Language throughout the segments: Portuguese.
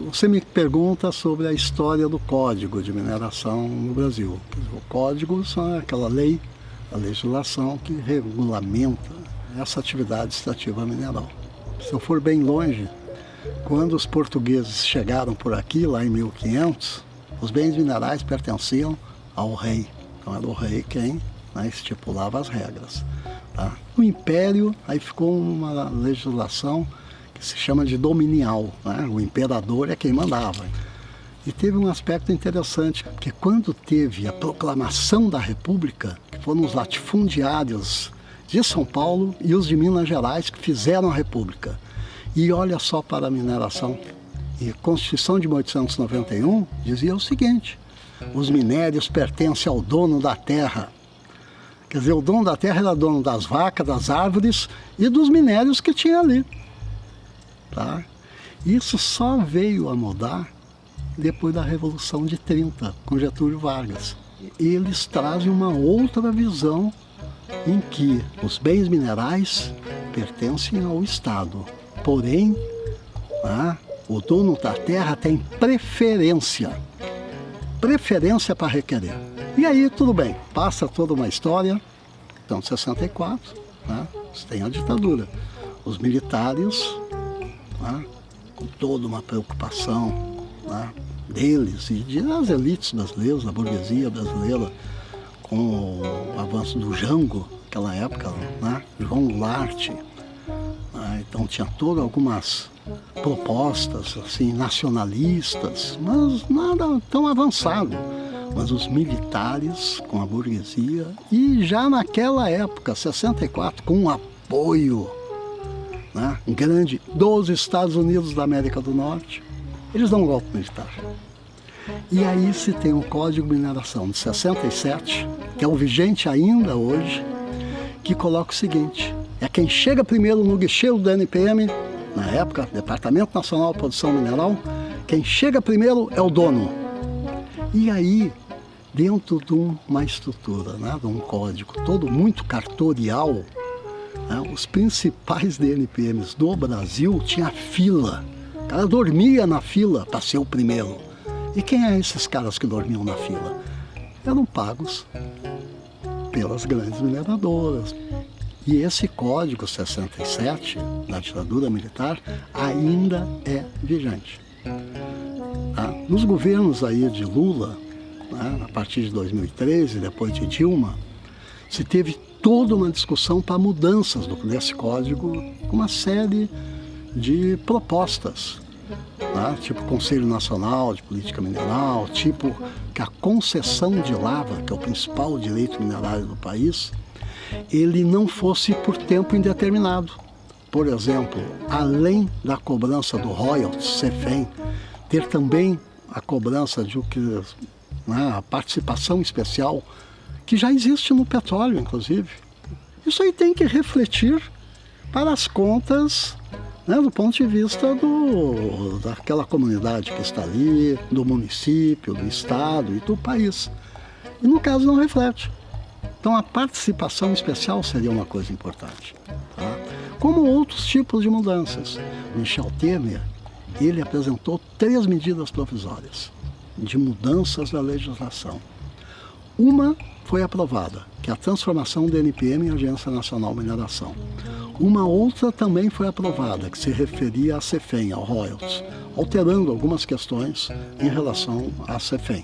Você me pergunta sobre a história do Código de Mineração no Brasil. O Código é aquela lei, a legislação que regulamenta essa atividade extrativa mineral. Se eu for bem longe, quando os portugueses chegaram por aqui, lá em 1500, os bens minerais pertenciam ao rei. Então era o rei quem estipulava as regras. Tá? No Império, aí ficou uma legislação que se chama de dominial, né? O imperador é quem mandava. E teve um aspecto interessante, que quando teve a proclamação da República, que foram os latifundiários de São Paulo e os de Minas Gerais que fizeram a República. E olha só para a mineração. E a Constituição de 1891 dizia o seguinte: os minérios pertencem ao dono da terra. Quer dizer, o dono da terra era dono das vacas, das árvores e dos minérios que tinha ali. Tá? Isso só veio a mudar depois da Revolução de 30, com Getúlio Vargas. Eles trazem uma outra visão em que os bens minerais pertencem ao Estado. Porém, o dono da terra tem preferência para requerer. E aí, tudo bem, passa toda uma história. Então, 64, você tem a ditadura. Os militares, com toda uma preocupação deles e das elites brasileiras, da burguesia brasileira, com o avanço do Jango, naquela época, João Goulart. Então tinha todas algumas propostas assim, nacionalistas, mas nada tão avançado. Mas os militares com a burguesia, e já naquela época, 64, com um apoio grande dos Estados Unidos da América do Norte, eles dão um golpe militar. E aí se tem um Código de Mineração de 67, que é o vigente ainda hoje, que coloca o seguinte: é quem chega primeiro no guichê do DNPM, na época, Departamento Nacional de Produção Mineral, quem chega primeiro é o dono. E aí, dentro de uma estrutura, de um código todo muito cartorial, os principais DNPMs do Brasil tinham fila. O cara dormia na fila para ser o primeiro. E quem é esses caras que dormiam na fila? Eram pagos pelas grandes mineradoras. E esse Código 67, da ditadura militar, ainda é vigente. Nos governos aí de Lula, a partir de 2013, depois de Dilma, se teve toda uma discussão para mudanças desse código, uma série de propostas, tipo Conselho Nacional de Política Mineral, tipo que a concessão de lava, que é o principal direito minerário do país, ele não fosse por tempo indeterminado. Por exemplo, além da cobrança do royalties, CEFEM, ter também a cobrança de a participação especial, que já existe no petróleo, inclusive. Isso aí tem que refletir para as contas, do ponto de vista daquela comunidade que está ali, do município, do estado e do país. E no caso não reflete. Então a participação especial seria uma coisa importante. Como outros tipos de mudanças. Michel Temer, ele apresentou 3 medidas provisórias de mudanças da legislação. Uma foi aprovada, que é a transformação do NPM em Agência Nacional de Mineração. Uma outra também foi aprovada, que se referia à CEFEM, ao royalties, alterando algumas questões em relação à CEFEM.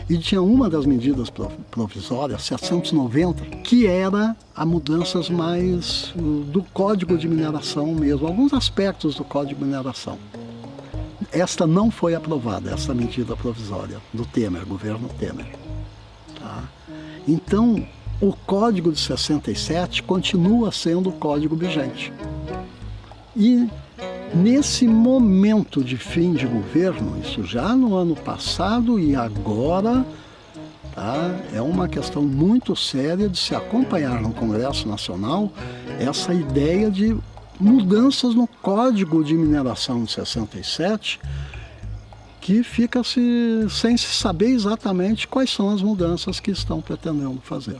E tinha uma das medidas provisórias, 790, que era a mudanças mais do Código de Mineração mesmo, alguns aspectos do Código de Mineração. Esta não foi aprovada, essa medida provisória do Temer, governo Temer. Então, o Código de 67 continua sendo o código vigente. E nesse momento de fim de governo, isso já no ano passado e agora, é uma questão muito séria de se acompanhar no Congresso Nacional essa ideia de mudanças no Código de Mineração de 67, que fica sem se saber exatamente quais são as mudanças que estão pretendendo fazer.